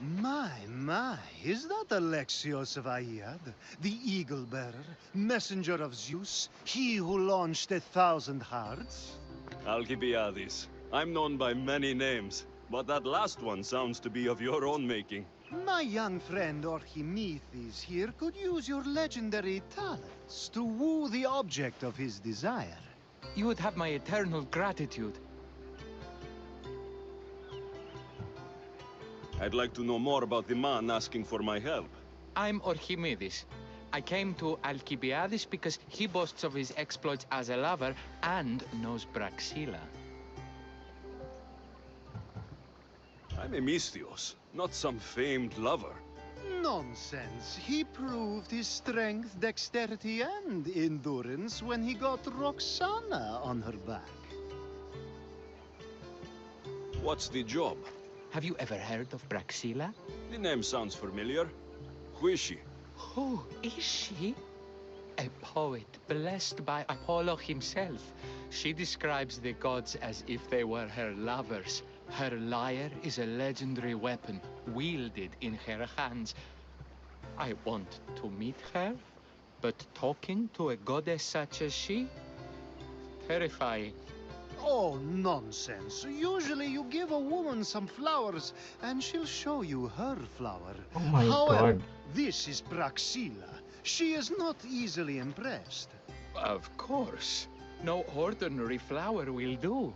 My, is that Alexios of Aiad, the Eagle Bearer, messenger of Zeus, he who launched 1,000 hearts? Alcibiades. I'm known by many names, but that last one sounds to be of your own making. My young friend Archimedes here could use your legendary talents to woo the object of his desire. You would have my eternal gratitude. I'd like to know more about the man asking for my help. I'm Archimedes. I came to Alcibiades because he boasts of his exploits as a lover and knows Praxilla. I'm a Misthios, not some famed lover. Nonsense. He proved his strength, dexterity, and endurance when he got Roxana on her back. What's the job? Have you ever heard of Praxilla? The name sounds familiar. Who is she? Who is she? A poet blessed by Apollo himself. She describes the gods as if they were her lovers. Her lyre is a legendary weapon, wielded in her hands. I want to meet her, but talking to a goddess such as she? Terrifying. Oh, nonsense. Usually you give a woman some flowers, and she'll show you her flower. Oh my However, god. this is Praxilla. She is not easily impressed. Of course. No ordinary flower will do.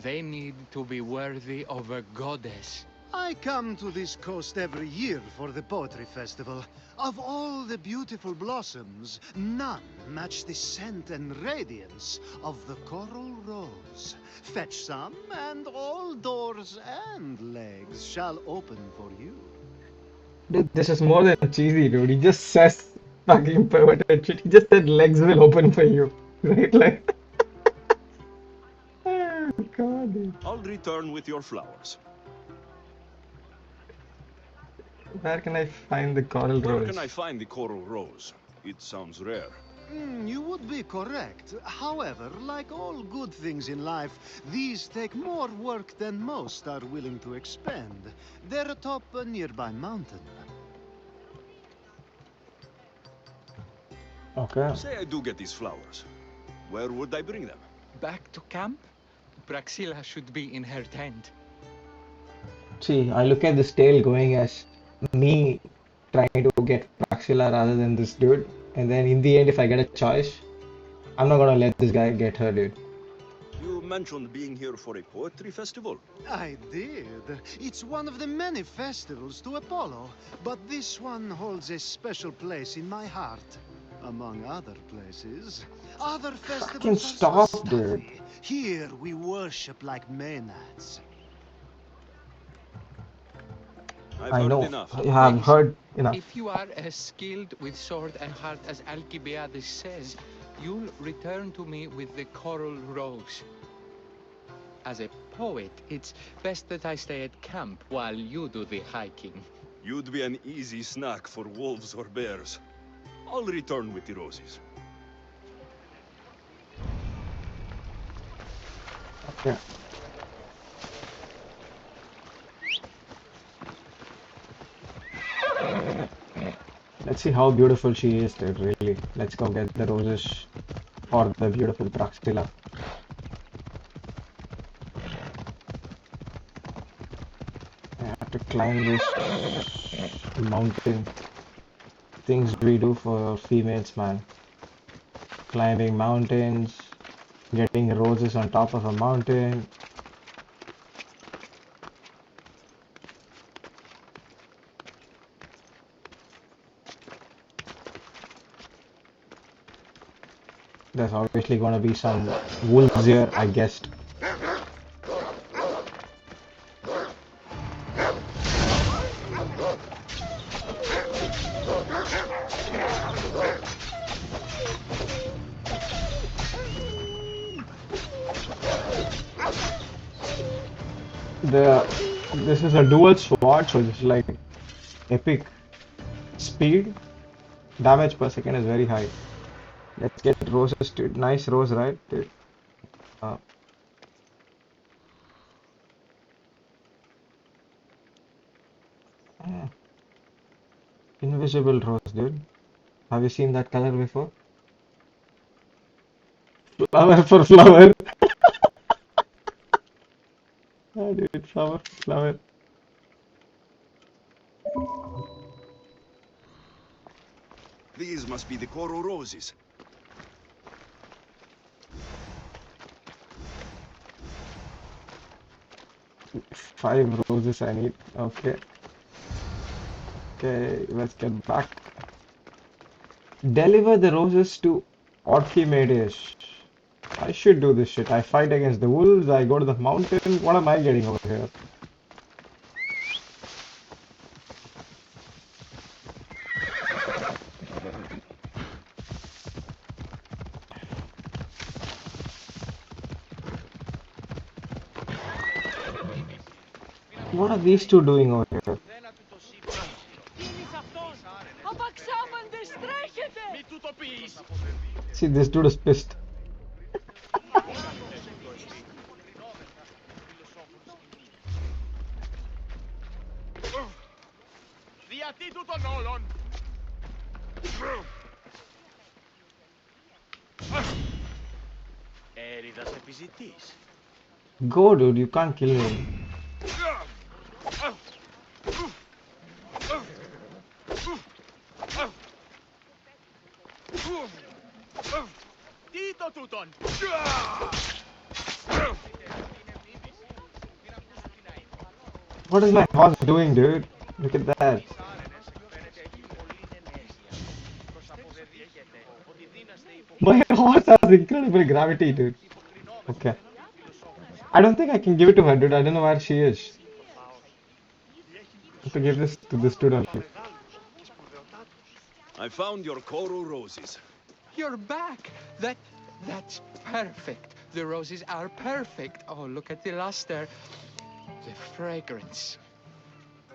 They need to be worthy of a goddess. I come to this coast every year for the poetry festival. Of all the beautiful blossoms, none match the scent and radiance of the coral rose. Fetch some, and all doors and legs shall open for you. Dude, this is more than cheesy, dude. He just says fucking perverted shit. He just said legs will open for you. Right? Like, oh god, dude. I'll return with your flowers. Where can I find the coral Where can rose? I find the coral rose? It sounds rare. You would be correct. However, like all good things in life, these take more work than most are willing to expend. They're atop a nearby mountain. Okay. Say I do get these flowers. Where would I bring them? Back to camp? Praxilla should be in her tent. See, I look at this tale going as me trying to get Praxilla rather than this dude. And then in the end, if I get a choice, I'm not gonna let this guy get her, dude. You mentioned being here for a poetry festival. I did. It's one of the many festivals to Apollo, but this one holds a special place in my heart. Among other places. Other Fucking festivals are so stop, dude. stuffy. Here we worship like Maenads. I've I heard know. enough. I have Please, heard enough. if you are as skilled with sword and heart as Alcibiades says, you'll return to me with the coral rose. As a poet, it's best that I stay at camp while you do the hiking. You'd be an easy snack for wolves or bears. I'll return with the roses. Yeah. Let's see how beautiful she is, dude, really. Let's go get the roses for the beautiful Praxilla. I have to climb this mountain. Things we do for females, man. Climbing mountains, getting roses on top of a mountain. There's obviously gonna be some wolves here, I guessed. This is a dual sword, so this is like epic speed. Damage per second is very high. Let's get roses, dude. Nice rose, right, dude? Uh, Ah, invisible rose, dude. Have you seen that color before? Flower for flower. Ah, dude, flower, flower. These must be the coral roses. 5 roses I need. Okay. Okay, let's get back. Deliver the roses to Archimedes. I should do this shit. I fight against the wolves, I go to the mountain. What am I getting over here? What are these two doing over here? See, this dude is pissed. Go, dude, you can't kill me. What is my horse doing, dude? Look at that. My horse has incredible gravity, dude. Okay. I don't think I can give it to her, dude. I don't know where she is. I have to give this to this dude only. I found your coral roses. You're back. That's perfect. The roses are perfect. Oh, look at the luster. The fragrance.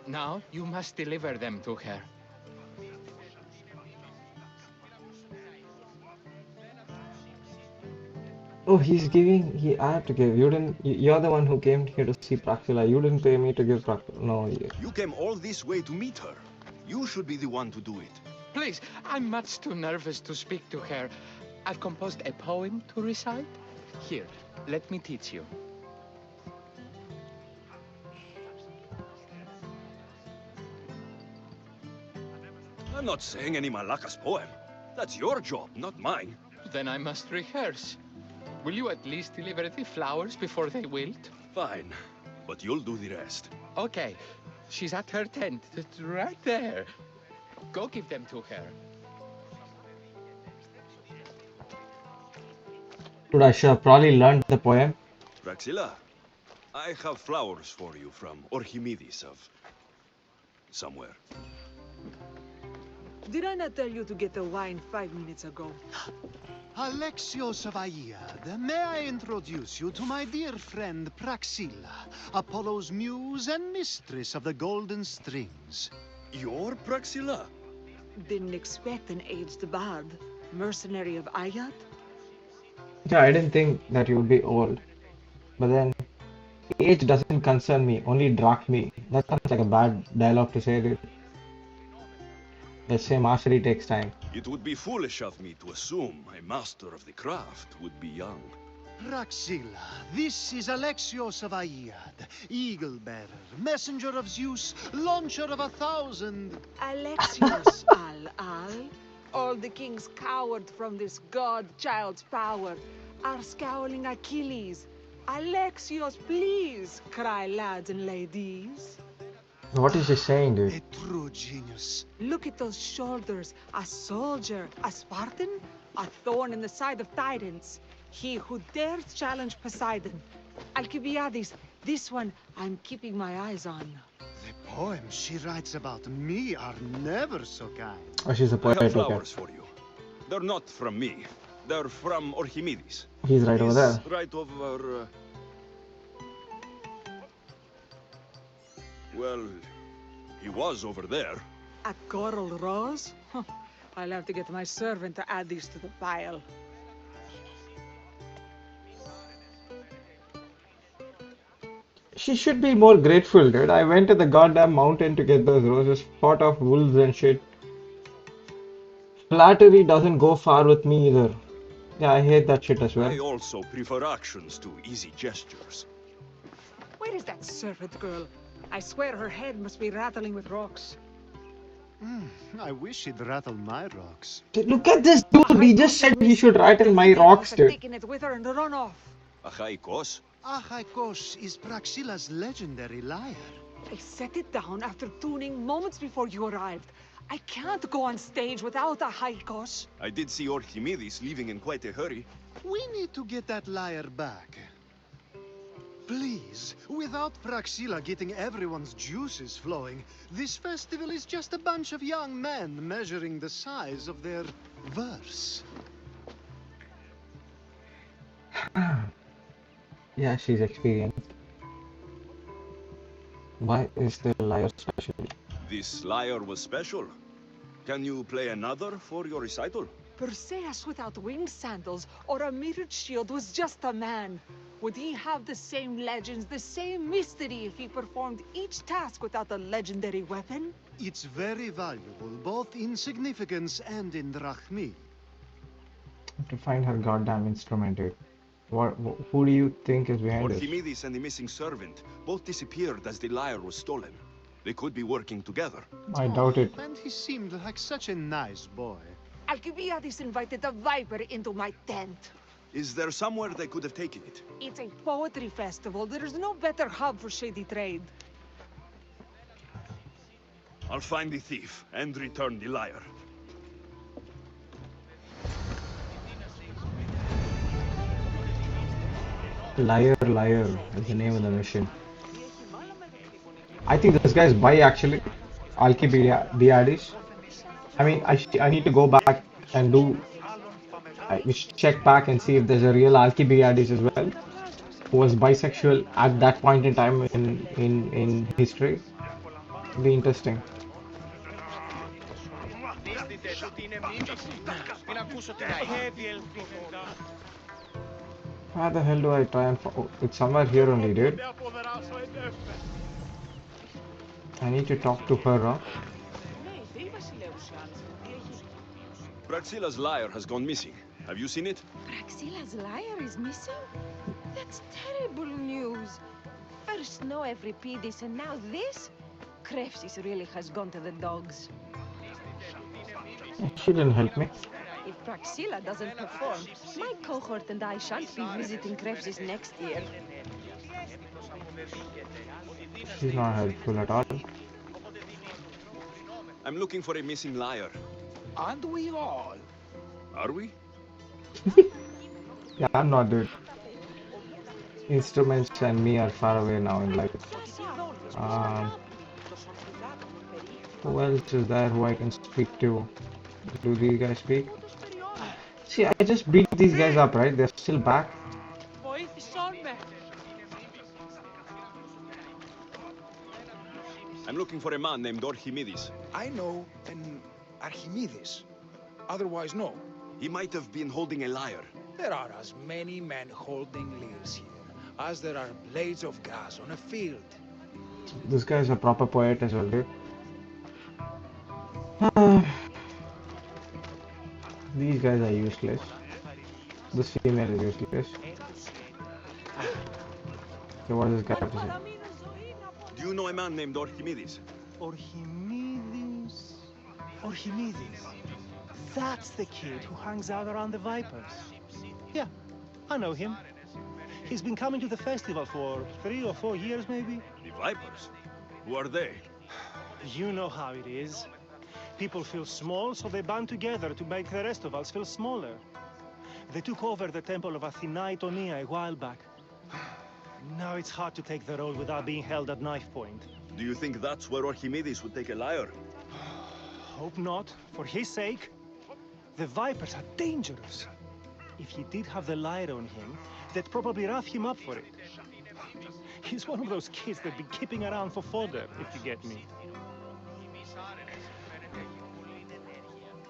Now you must deliver them to her. Oh, he's giving. I have to give. You didn't. You're the one who came here to see Praxilla. You didn't pay me to give Praxilla. No. You came all this way to meet her. You should be the one to do it. Please, I'm much too nervous to speak to her. I've composed a poem to recite. Here, let me teach you. I'm not saying any Malakas poem. That's your job, not mine. Then I must rehearse. Will you at least deliver the flowers before they wilt? Fine, but you'll do the rest. Okay, she's at her tent. It's right there. Go give them to her. Dude, I should have probably learned the poem. Praxilla, I have flowers for you from Archimedes of somewhere. Did I not tell you to get the wine 5 minutes ago? Alexios of Aiad, may I introduce you to my dear friend Praxilla, Apollo's muse and mistress of the golden strings. You're Praxilla? Didn't expect an aged bard. Mercenary of Ayat? Yeah, I didn't think that you would be old. But then, age doesn't concern me, only me. That sounds like a bad dialogue to say, dude. Let's say mastery takes time. It would be foolish of me to assume a master of the craft would be young. Praxilla, this is Alexios of Aiad, eagle-bearer, messenger of Zeus, launcher of 1,000... Alexios Al-Al? All the kings cowered from this god-child's power. Are scowling Achilles. Alexios, please, cry lads and ladies. What is he saying, dude? A true genius. Look at those shoulders. A soldier, a Spartan, a thorn in the side of titans. He who dares challenge Poseidon. Alcibiades, this one I'm keeping my eyes on. The poems she writes about me are never so kind. Oh, she's a I poet, have okay. flowers for you. They're not from me. They're from Archimedes. He's right over there. Right over... Well, he was over there. A coral rose? Huh. I'll have to get my servant to add these to the pile. She should be more grateful, dude. I went to the goddamn mountain to get those roses, fought off wolves and shit. Flattery doesn't go far with me either. Yeah, I hate that shit as well. I also prefer actions to easy gestures. Where is that servant girl? I swear her head must be rattling with rocks. I wish she'd rattle my rocks. Look at this dude. He just said he should rattle my rocks, dude. Taking it with her and run off. Achaikos? Achaikos is Praxilla's legendary lyre. I set it down after tuning moments before you arrived. I can't go on stage without a Haikos. I did see Archimedes leaving in quite a hurry. We need to get that lyre back. Please, without Praxilla getting everyone's juices flowing, this festival is just a bunch of young men measuring the size of their verse. Yeah, she's experienced. Why is the lyre special? This lyre was special. Can you play another for your recital? Perseus without winged sandals or a mirrored shield was just a man. Would he have the same legends, the same mystery if he performed each task without a legendary weapon? It's very valuable, both in significance and in drachmi. To find her goddamn instrument, dude. Who do you think is behind this? Archimedes and the missing servant both disappeared as the lyre was stolen. They could be working together. I doubt it. And he seemed like such a nice boy. Alcibiades invited a viper into my tent. Is there somewhere they could have taken it? It's a poetry festival. There's no better hub for shady trade. I'll find the thief and return the lyre. Liar, liar is the name of the mission. I think this guy's bi actually. Alcibiades. I mean, I need to go back and do. We should check back and see if there's a real Alcibiades as well, who was bisexual at that point in time in history. Be interesting. Where the hell do I try and oh, it's somewhere here only, dude. I need to talk to her, huh? Praxilla's lyre has gone missing. Have you seen it? Praxilla's lyre is missing? That's terrible news. First no Euripides and now this? Krepsis really has gone to the dogs. She didn't help me. If Praxilla doesn't perform, my cohort and I shan't be visiting Krepsis next year. She's not helpful at all. I'm looking for a missing lyre. Aren't we all? Are we? Yeah, I'm not, dude. Instruments and me are far away now in life. Who else is there who I can speak to? Do these guys speak? See, I just beat these guys up, right? They're still back. I'm looking for a man named Archimedes. I know an Archimedes. Otherwise, no. He might have been holding a lyre. There are as many men holding lyres here as there are blades of grass on a field. This guy's a proper poet as well, dude. These guys are useless. This female is useless. So what is this guy have to say? Do you know a man named Archimedes? Archimedes? Archimedes? That's the kid who hangs out around the Vipers. Yeah, I know him. He's been coming to the festival for 3 or 4 years, maybe. The Vipers? Who are they? You know how it is. People feel small, so they band together to make the rest of us feel smaller. They took over the temple of Athena Itonia a while back. Now it's hard to take the road without being held at knife point. Do you think that's where Archimedes would take a lyre? Hope not. For his sake. The Vipers are dangerous. If he did have the lyre on him, they'd probably rough him up for it. He's one of those kids that'd be keeping around for fodder, if you get me.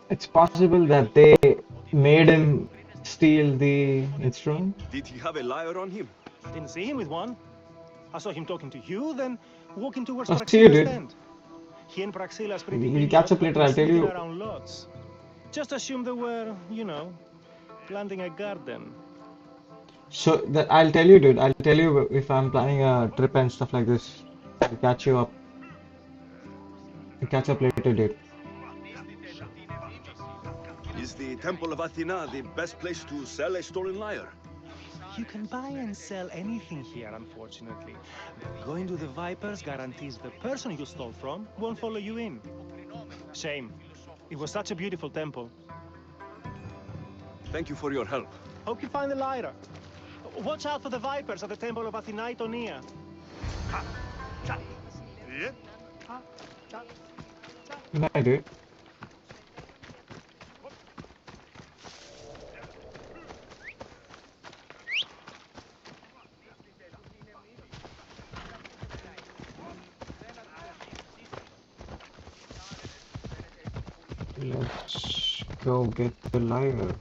It's possible that they made him steal the instrument. Did he have a lyre on him? Didn't see him with one. I saw him talking to you, then walking towards I'll see you, Praxilla's dude. tent. He and Praxilla's pretty We'll idiot catch up have later, been I'll tell sneaking you. around lots. Just assume they were, you know, planting a garden. So I'll tell you, dude. I'll tell you if I'm planning a trip and stuff like this. I'll catch you up. We'll catch up later, dude. Is the Temple of Athena the best place to sell a stolen lyre? You can buy and sell anything here, unfortunately. But going to the Vipers guarantees the person you stole from won't follow you in. Shame. It was such a beautiful temple. Thank you for your help. Hope you find the lyre. Watch out for the Vipers at the Temple of Athena Tonia. Good night, dude. Let's go get the lyre.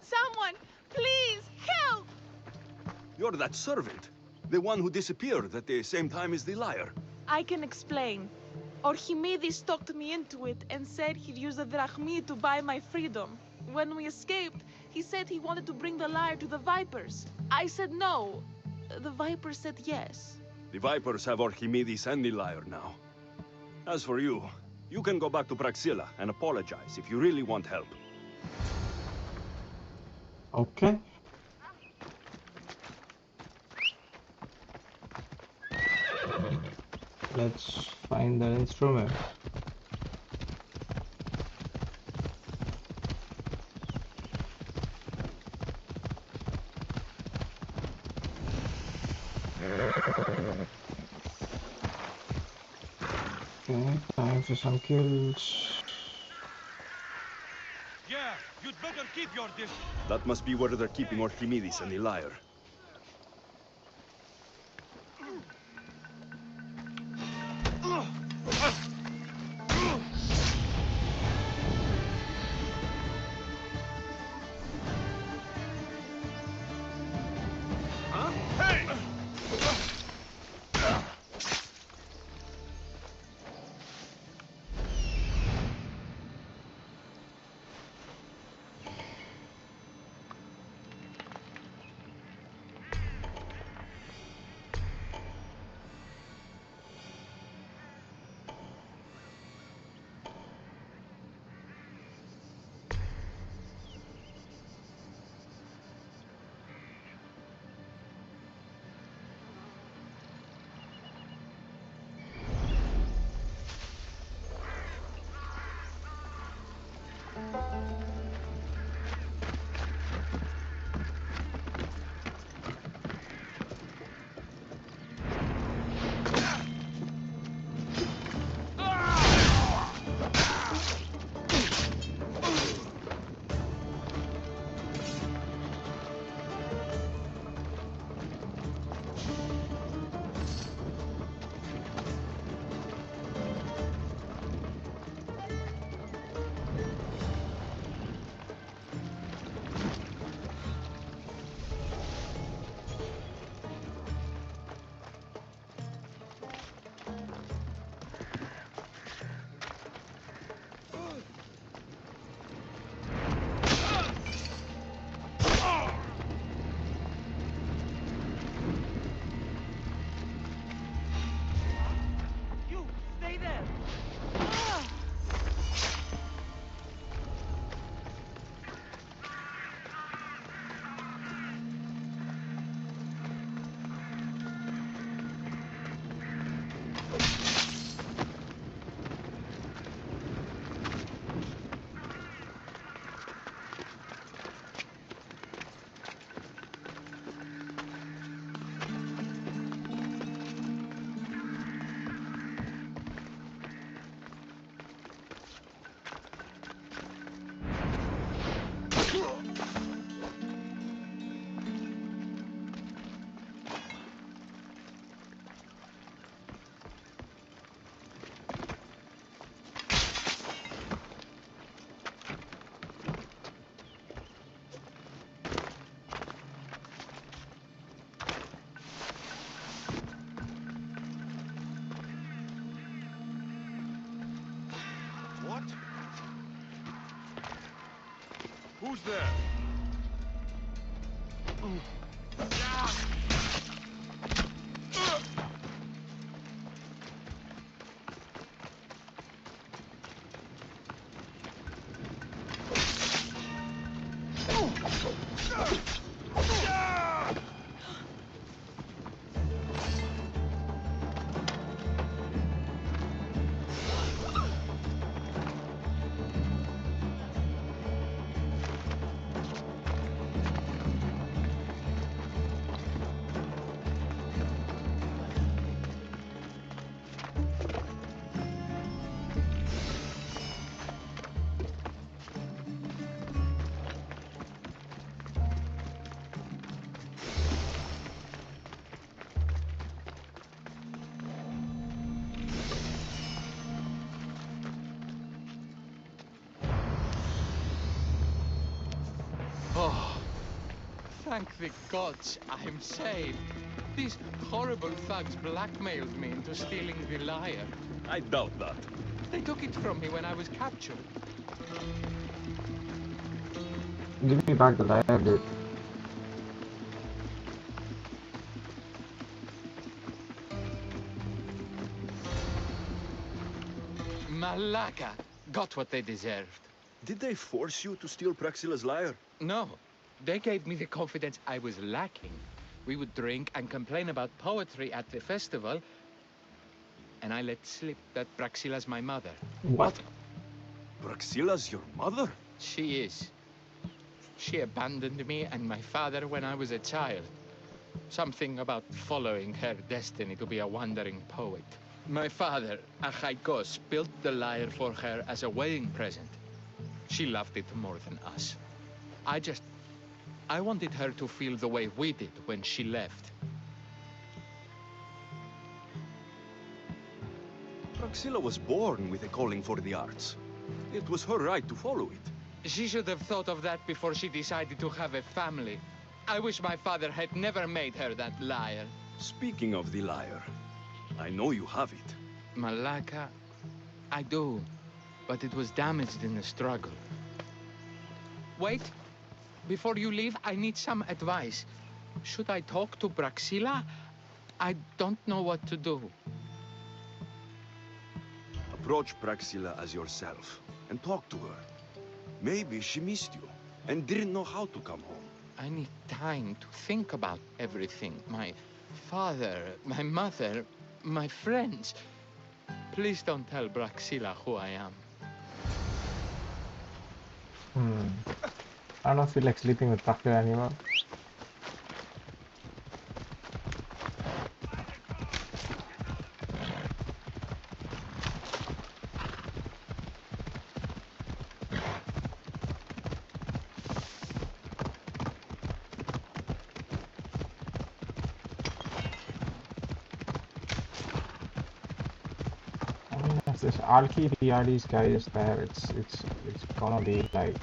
Someone, please, help! You're that servant. The one who disappeared at the same time as the lyre. I can explain. Archimedes talked me into it and said he'd use the drachmi to buy my freedom. When we escaped, he said he wanted to bring the lyre to the Vipers. I said no. The Vipers said yes. The Vipers have Archimedes and the lyre now. As for you, you can go back to Praxilla and apologize if you really want help. Okay. Let's find that instrument. Okay, time for some kills. Yeah, you'd better keep your distance. That must be where they're keeping Archimedes and the lyre. Who's there? Oh, thank the gods I'm saved. These horrible thugs blackmailed me into stealing the lyre. I doubt that. They took it from me when I was captured. Give me back the lyre, dude. Malaka got what they deserved. Did they force you to steal Praxilla's lyre? No, they gave me the confidence I was lacking. We would drink and complain about poetry at the festival, and I let slip that Praxilla's my mother. What? Praxilla's your mother? She is. She abandoned me and my father when I was a child. Something about following her destiny to be a wandering poet. My father, Achaikos, built the lyre for her as a wedding present. She loved it more than us. I wanted her to feel the way we did when she left. Praxilla was born with a calling for the arts. It was her right to follow it. She should have thought of that before she decided to have a family. I wish my father had never made her that lyre. Speaking of the lyre, I know you have it. Malaka, I do, but it was damaged in the struggle. Wait, before you leave, I need some advice. Should I talk to Praxilla? I don't know what to do. Approach Praxilla as yourself and talk to her. Maybe she missed you and didn't know how to come home. I need time to think about everything. My father, my mother, my friends. Please don't tell Praxilla who I am. I don't feel like sleeping with Praxilla anymore. I mean, if this Alki-Biades guy is there, it's gonna be like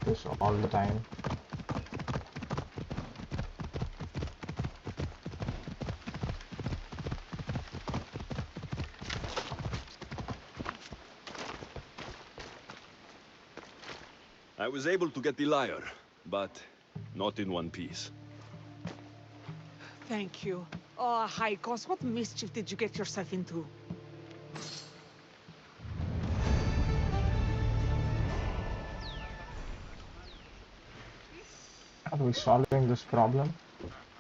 this all the time. I was able to get the lyre, but not in one piece. Thank you. Oh, Haikos, what mischief did you get yourself into? Are we solving this problem?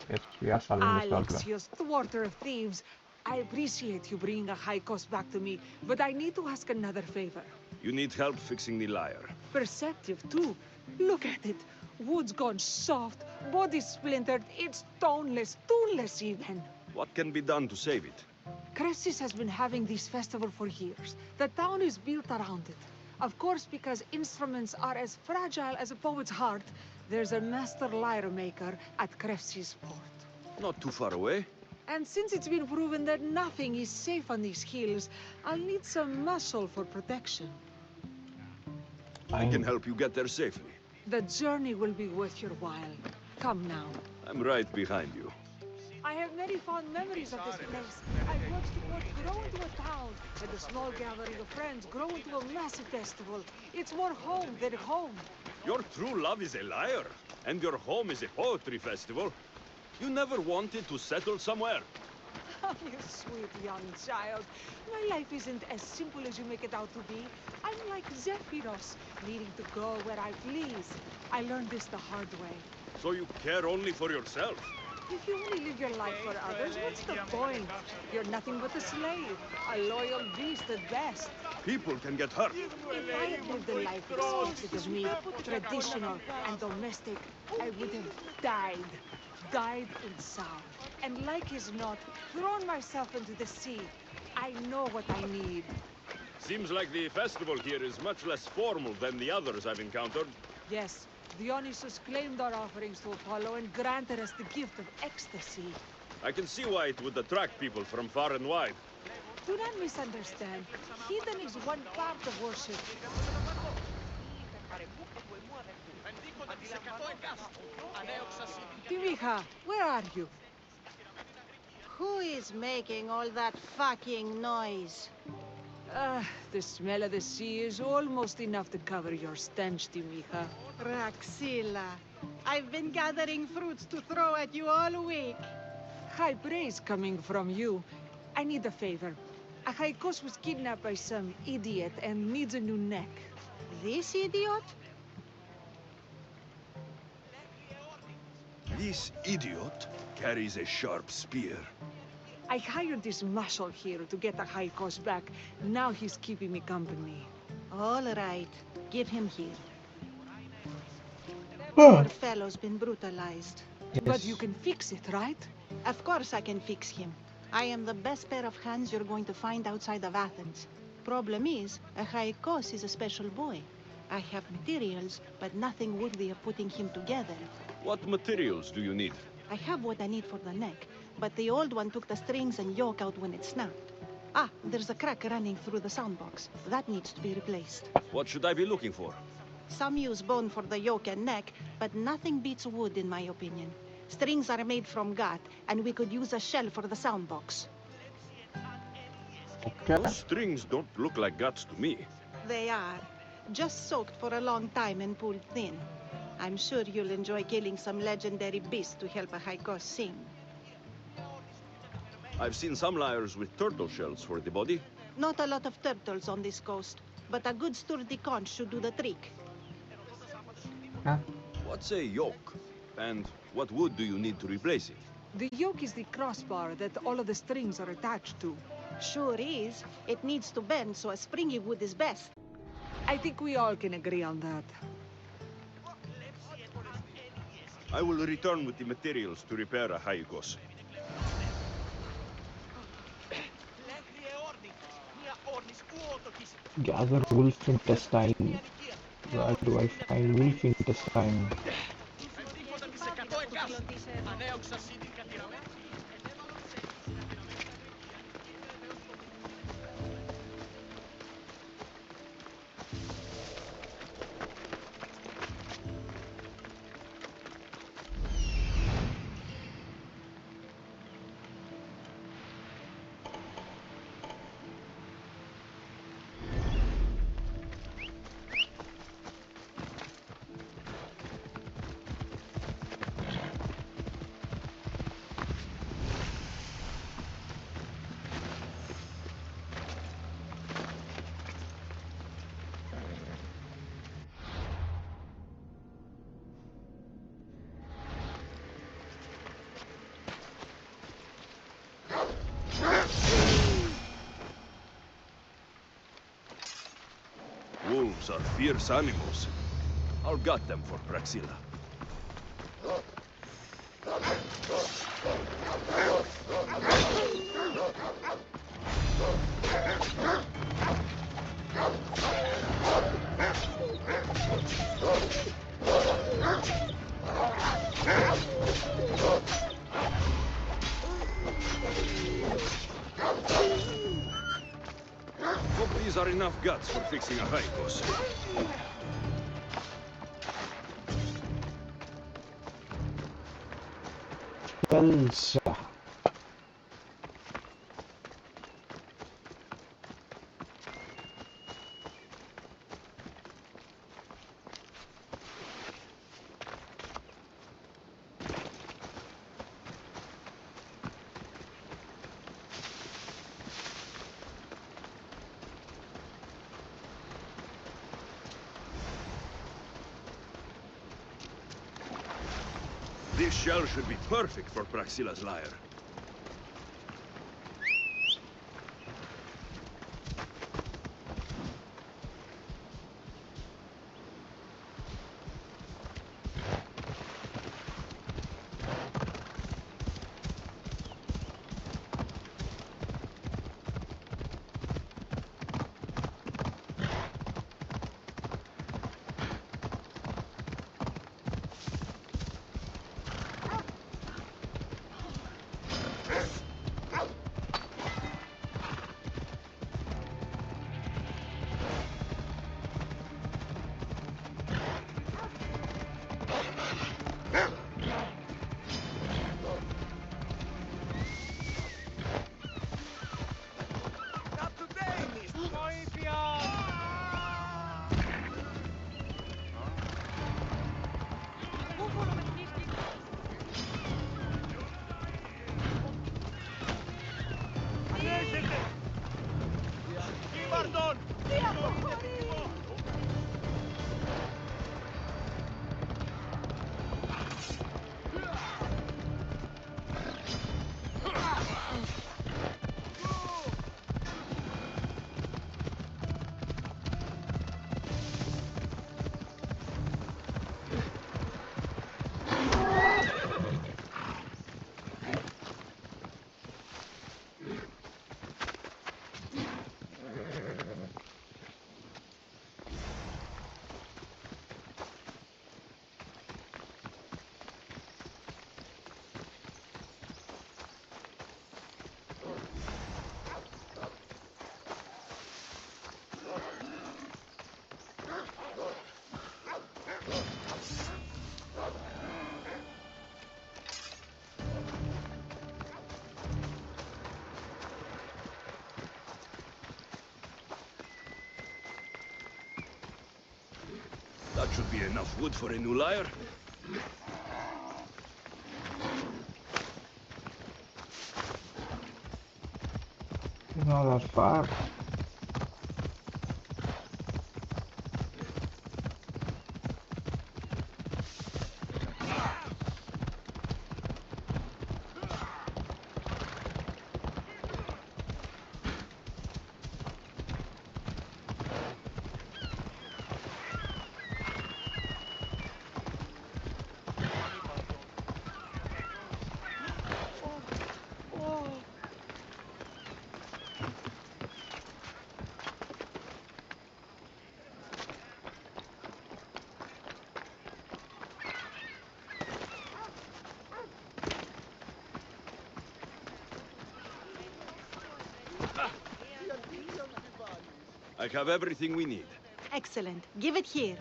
Yes, we are solving this problem. Alexios, thwarter of thieves. I appreciate you bringing a Haikos back to me, but I need to ask another favor. You need help fixing the lyre. Perceptive, too. Look at it. Wood's gone soft, body splintered, it's toneless, tooless even. What can be done to save it? Cressis has been having this festival for years. The town is built around it. Of course, because instruments are as fragile as a poet's heart, there's a master lyre maker at Cressis port. Not too far away. And since it's been proven that nothing is safe on these hills, I'll need some muscle for protection. I can help you get there safely. The journey will be worth your while. Come now. I'm right behind you. I have many fond memories of this place. I watched the port grow into a town, and a small gathering of friends grow into a massive festival. It's more home than home. Your true love is a liar, and your home is a poetry festival. You never wanted to settle somewhere. Oh, you sweet young child. My life isn't as simple as you make it out to be. I'm like Zephyros, needing to go where I please. I learned this the hard way. So you care only for yourself? If you only live your life for others, what's the point? You're nothing but a slave, a loyal beast at best. People can get hurt. If I had lived a life expected of me, traditional and domestic, I would have died in sound. And like as not, thrown myself into the sea. I know what I need. Seems like the festival here is much less formal than the others I've encountered. Yes, Dionysus claimed our offerings to Apollo and granted us the gift of ecstasy. I can see why it would attract people from far and wide. Do not misunderstand. Heathen is one part of worship. Timiha, where are you? Who is making all that fucking noise? The smell of the sea is almost enough to cover your stench, Timiha. Praxilla, I've been gathering fruits to throw at you all week. High praise coming from you. I need a favor. Achaikos was kidnapped by some idiot and needs a new neck. This idiot? This idiot carries a sharp spear. I hired this muscle here to get Achaikos back. Now he's keeping me company. All right, give him here. Poor fellow's been brutalized. Yes. But you can fix it, right? Of course I can fix him. I am the best pair of hands you're going to find outside of Athens. Problem is, Achaikos is a special boy. I have materials, but nothing worthy of putting him together. What materials do you need? I have what I need for the neck, but the old one took the strings and yoke out when it snapped. Ah, there's a crack running through the soundbox. That needs to be replaced. What should I be looking for? Some use bone for the yoke and neck, but nothing beats wood in my opinion. Strings are made from gut, and we could use a shell for the soundbox. Okay. Those strings don't look like guts to me. They are. Just soaked for a long time and pulled thin. I'm sure you'll enjoy killing some legendary beast to help Achaikos sing. I've seen some lyres with turtle shells for the body. Not a lot of turtles on this coast, but a good sturdy conch should do the trick. Huh? What's a yoke? And what wood do you need to replace it? The yoke is the crossbar that all of the strings are attached to. Sure is. It needs to bend, so a springy wood is best. I think we all can agree on that. I will return with the materials to repair Achaikos. Gather wolf intestine. Where do I find wolf intestine? Wolves are fierce animals. I'll gut them for Praxilla. Hope these are enough guts for fixing Achaikos. Spells. This shell should be perfect for Praxilla's lyre. That should be enough wood for a new lyre. Not that far. I have everything we need. Excellent. Give it here.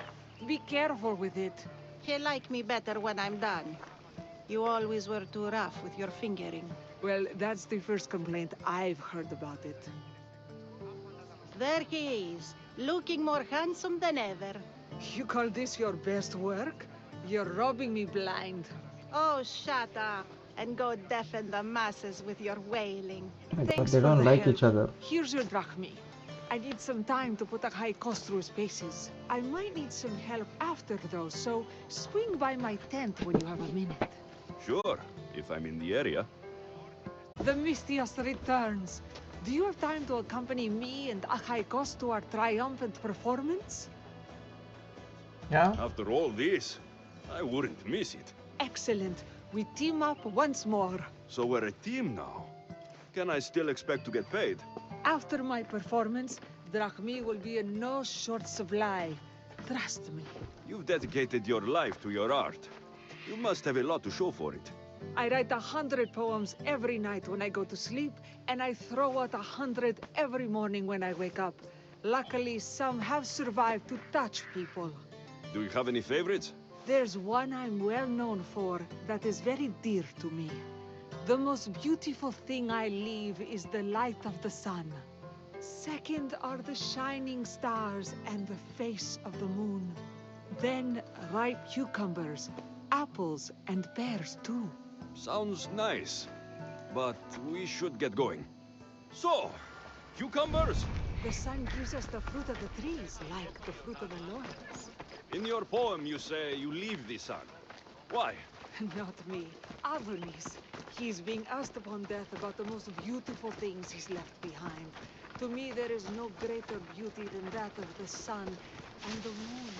Be careful with it. He'll like me better when I'm done. You always were too rough with your fingering. Well, that's the first complaint I've heard about it. There he is, looking more handsome than ever. You call this your best work? You're robbing me blind. Oh, shut up and go deafen the masses with your wailing. But Thanks they for don't the like help. each other. Here's your drachmi. I need some time to put a high cost through spaces. I might need some help after though, so swing by my tent when you have a minute. Sure, if I'm in the area. The Mistios returns. Do you have time to accompany me and Achaikos to our triumphant performance? Yeah? After all this, I wouldn't miss it. Excellent. We team up once more. So we're a team now. Can I still expect to get paid? After my performance, drachmi will be in no short supply. Trust me. You've dedicated your life to your art. You must have a lot to show for it. I write 100 poems every night when I go to sleep, and I throw out 100 every morning when I wake up. Luckily, some have survived to touch people. Do you have any favorites? There's one I'm well known for that is very dear to me. The most beautiful thing I leave is the light of the sun. Second are the shining stars and the face of the moon. Then ripe cucumbers, apples, and pears too. Sounds nice, but we should get going. So, cucumbers? The sun gives us the fruit of the trees, like the fruit of the lords. In your poem you say you leave the sun. Why? Not me. Adonis. He's being asked upon death about the most beautiful things he's left behind. To me, there is no greater beauty than that of the sun and the moon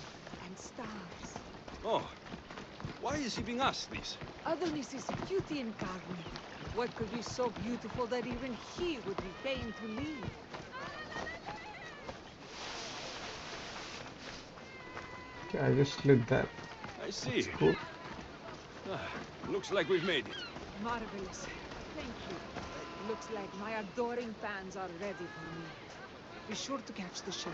and stars. Oh, why is he being asked this? Adonis is beauty incarnate. What could be so beautiful that even he would be fain to leave? Okay, I just slid that. I see. Cool. Looks like we've made it. Marvelous. Thank you. Looks like my adoring fans are ready for me. Be sure to catch the show.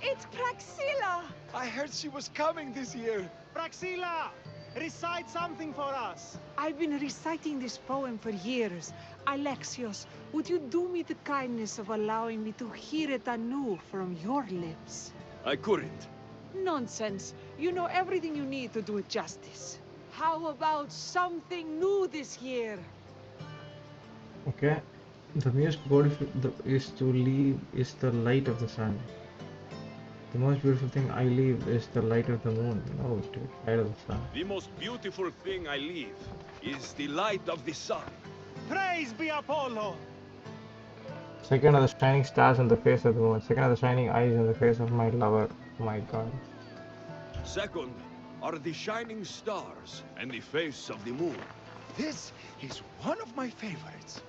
It's Praxilla! I heard she was coming this year. Praxilla! Recite something for us! I've been reciting this poem for years. Alexios, would you do me the kindness of allowing me to hear it anew from your lips? I couldn't. Nonsense. You know everything you need to do it justice. How about something new this year? Okay. The most beautiful is to leave is the light of the sun. The most beautiful thing I leave is the light of the moon. No, dude, light of the sun. The most beautiful thing I leave is the light of the sun. Praise be Apollo! Second are the shining stars on the face of the moon. Second are the shining eyes on the face of my lover. My God. Second are the shining stars and the face of the moon. This is one of my favorites.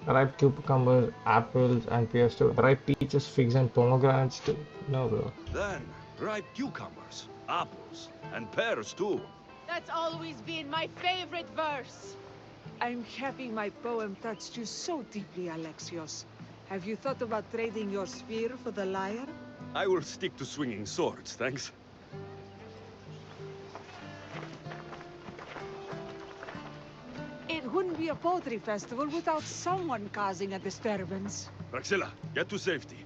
Ripe cucumbers, apples, and pears too. Ripe peaches, figs, and pomegranates too. No, bro. Then ripe cucumbers, apples, and pears too. That's always been my favorite verse. I'm happy my poem touched you so deeply, Alexios. Have you thought about trading your spear for the lyre? I will stick to swinging swords, thanks. It wouldn't be a poetry festival without someone causing a disturbance. Praxilla, get to safety.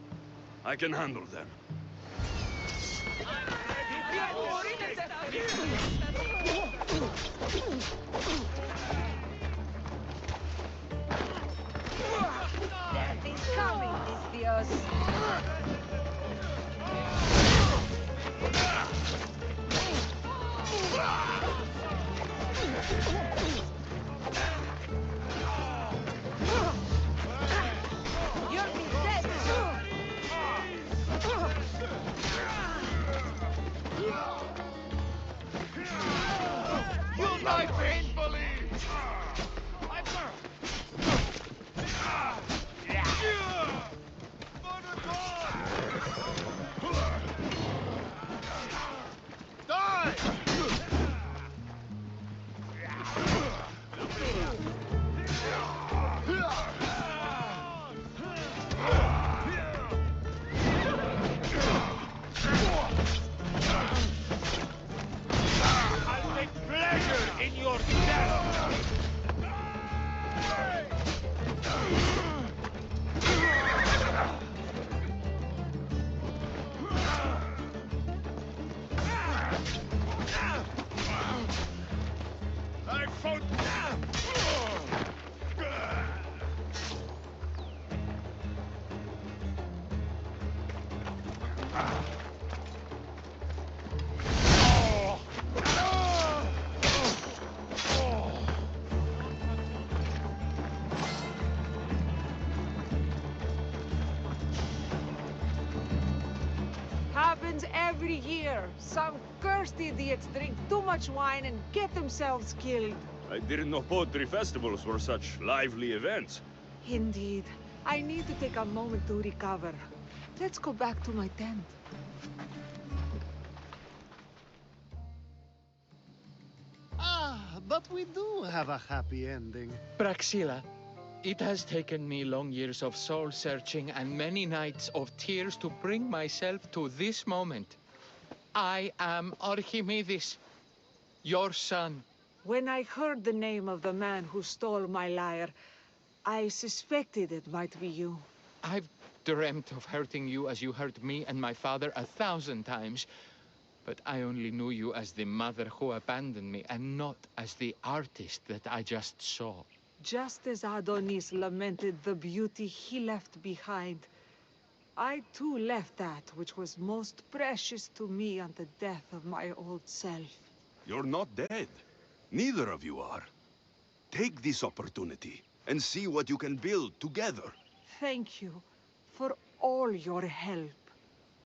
I can handle them. Death is coming, Dios. You'll be dead soon. You'll die painfully! Die! I'll take pleasure in your death! I fought. Happens every year. Some cursed idiots drink too much wine and get themselves killed. I didn't know poetry festivals were such lively events. Indeed. I need to take a moment to recover. Let's go back to my tent. Ah, but we do have a happy ending. Praxilla, it has taken me long years of soul searching and many nights of tears to bring myself to this moment. I am Archimedes, your son. When I heard the name of the man who stole my lyre, I suspected it might be you. I've dreamt of hurting you as you hurt me and my father 1,000 times. But I only knew you as the mother who abandoned me and not as the artist that I just saw. Just as Adonis lamented the beauty he left behind, I too left that which was most precious to me on the death of my old self. You're not dead. Neither of you are. Take this opportunity and see what you can build together. Thank you for all your help.